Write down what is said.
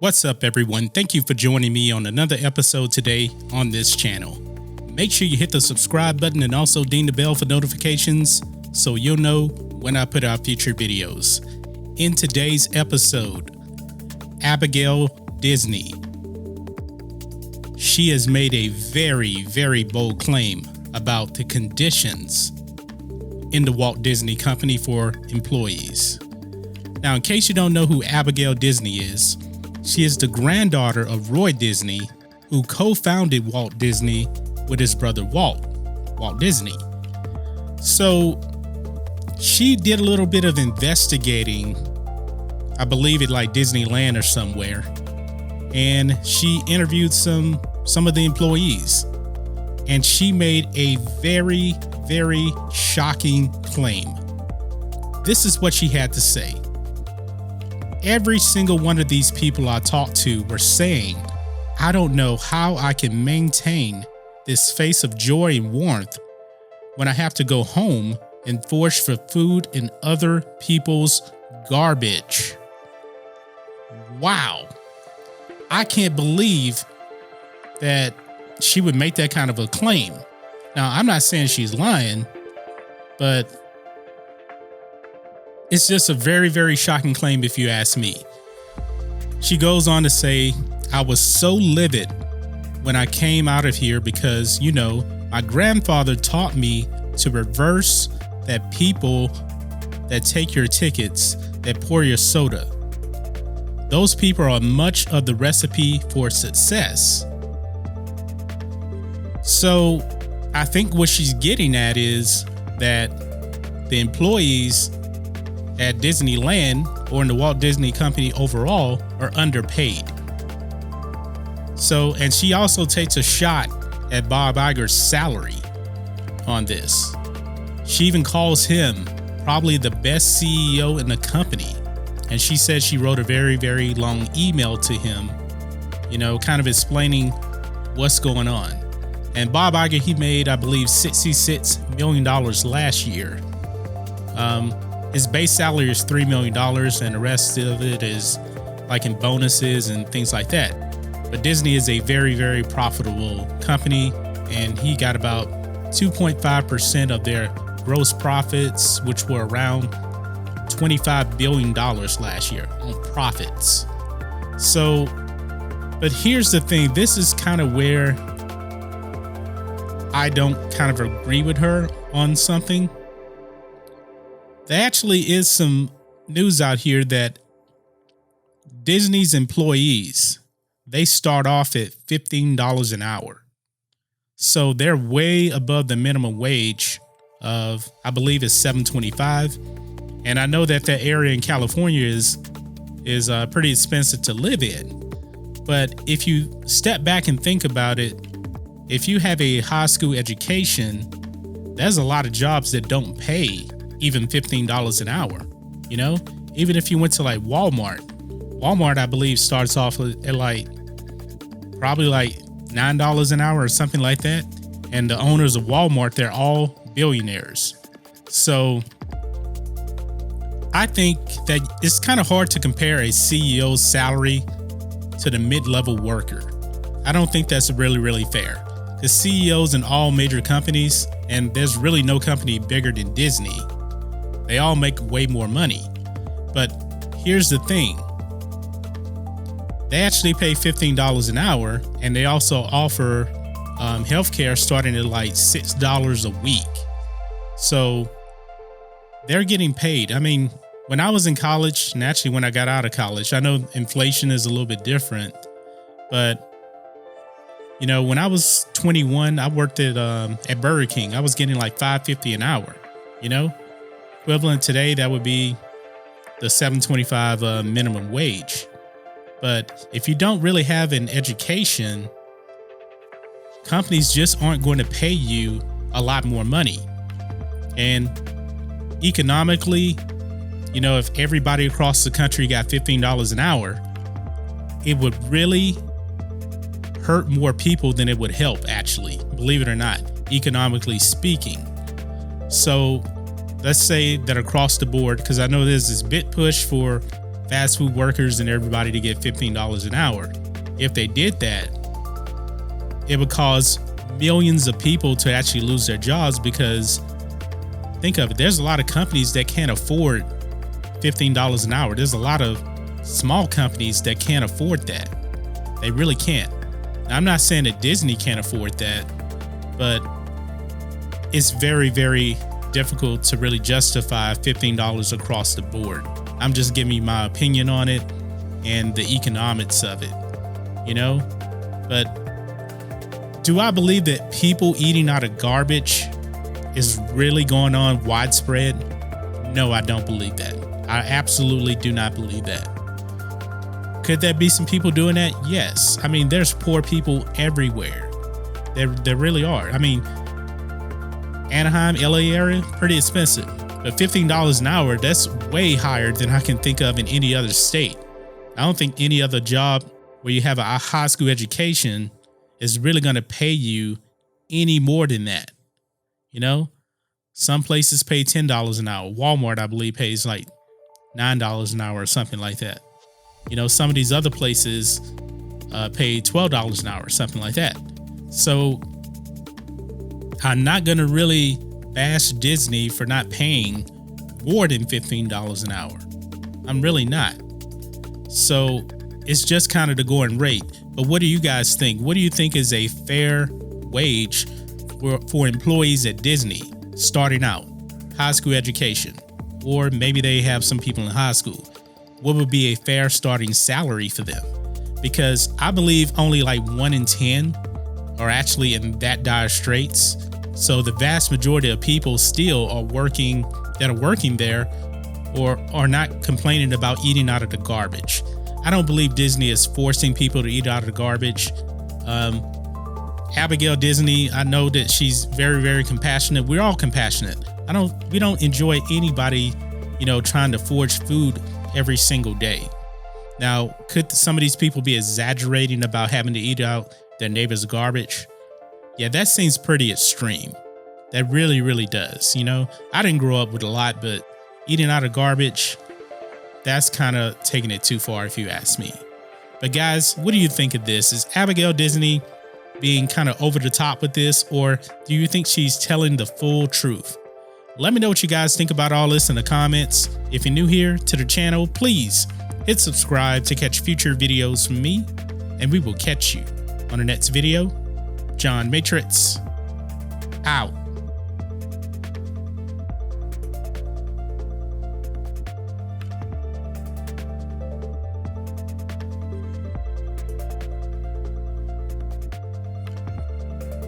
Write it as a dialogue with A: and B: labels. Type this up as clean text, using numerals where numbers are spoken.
A: What's up, everyone? Thank you for joining me on another episode today on this channel. Make sure you hit the subscribe button and also ding the bell for notifications so you'll know when I put out future videos. In today's episode, Abigail Disney. She has made a very bold claim about the conditions in the Walt Disney Company for employees. Now, in case you don't know who Abigail Disney is, she is the granddaughter of Roy Disney, who co-founded Walt Disney with his brother Walt Disney. So she did a little bit of investigating, I believe at like Disneyland or somewhere, and she interviewed some of the employees, and she made a very shocking claim. This is what she had to say. Every single one of these people I talked to were saying, I don't know how I can maintain this face of joy and warmth when I have to go home and forage for food in other people's garbage. Wow. I can't believe that she would make that kind of a claim. Now, I'm not saying she's lying, but it's just a very shocking claim if you ask me. She goes on to say, I was so livid when I came out of here because, my grandfather taught me to reverse that people that take your tickets, that pour your soda. Those people are much of the recipe for success. So I think what she's getting at is that the employees at Disneyland or in the Walt Disney Company overall are underpaid. So, and she also takes a shot at Bob Iger's salary on this. She even calls him probably the best CEO in the company. And she said she wrote a very long email to him, kind of explaining what's going on. And Bob Iger, he made, I believe, $66 million last year. His base salary is $3 million, and the rest of it is like in bonuses and things like that. But Disney is a very profitable company, and he got about 2.5% of their gross profits, which were around $25 billion last year on profits. So, but here's the thing. This is kind of where I don't kind of agree with her on something. There actually is some news out here that Disney's employees, they start off at $15 an hour. So they're way above the minimum wage of, I believe it's $7.25. And I know that area in California is pretty expensive to live in. But if you step back and think about it, if you have a high school education, there's a lot of jobs that don't pay even $15 an hour. Even if you went to like Walmart, I believe starts off at like probably like $9 an hour or something like that. And the owners of Walmart, they're all billionaires. So I think that it's kind of hard to compare a CEO's salary to the mid-level worker. I don't think that's really fair. The CEOs in all major companies, and there's really no company bigger than Disney, they all make way more money. But here's the thing. They actually pay $15 an hour, and they also offer healthcare starting at like $6 a week. So they're getting paid. I mean, when I was in college, and actually when I got out of college, I know inflation is a little bit different, but when I was 21, I worked at Burger King. I was getting like $5.50 an hour, Equivalent today, that would be the $7.25 minimum wage. But if you don't really have an education, companies just aren't going to pay you a lot more money. And economically, if everybody across the country got $15 an hour, it would really hurt more people than it would help, actually, believe it or not, economically speaking. So let's say that across the board, because I know there's this big push for fast food workers and everybody to get $15 an hour. If they did that, it would cause millions of people to actually lose their jobs, because think of it, there's a lot of companies that can't afford $15 an hour. There's a lot of small companies that can't afford that. They really can't. Now, I'm not saying that Disney can't afford that, but it's very, very difficult to really justify $15 across the board. I'm just giving you my opinion on it and the economics of it, you know? But do I believe that people eating out of garbage is really going on widespread? No, I don't believe that. I absolutely do not believe that. Could there be some people doing that? Yes. I mean, there's poor people everywhere. There really are. I mean, Anaheim, LA area, pretty expensive. But $15 an hour, that's way higher than I can think of in any other state. I don't think any other job where you have a high school education is really going to pay you any more than that. You know, some places pay $10 an hour. Walmart, I believe, pays like $9 an hour or something like that. You know, some of these other places pay $12 an hour or something like that. So I'm not going to really bash Disney for not paying more than $15 an hour. I'm really not. So it's just kind of the going rate. But what do you guys think? What do you think is a fair wage for employees at Disney starting out, high school education, or maybe they have some people in high school? What would be a fair starting salary for them? Because I believe only like 1 in 10 are actually in that dire straits. So the vast majority of people still are working there or are not complaining about eating out of the garbage. I don't believe Disney is forcing people to eat out of the garbage. Abigail Disney, I know that she's very, very compassionate. We're all compassionate. We don't enjoy anybody, trying to forge food every single day. Now, could some of these people be exaggerating about having to eat out their neighbor's garbage? Yeah, that seems pretty extreme. That really, really does. I didn't grow up with a lot, but eating out of garbage, that's kind of taking it too far if you ask me. But guys, what do you think of this? Is Abigail Disney being kind of over the top with this, or do you think she's telling the full truth? Let me know what you guys think about all this in the comments. If you're new here to the channel, please hit subscribe to catch future videos from me, and we will catch you on the next video. John Matrixx, out.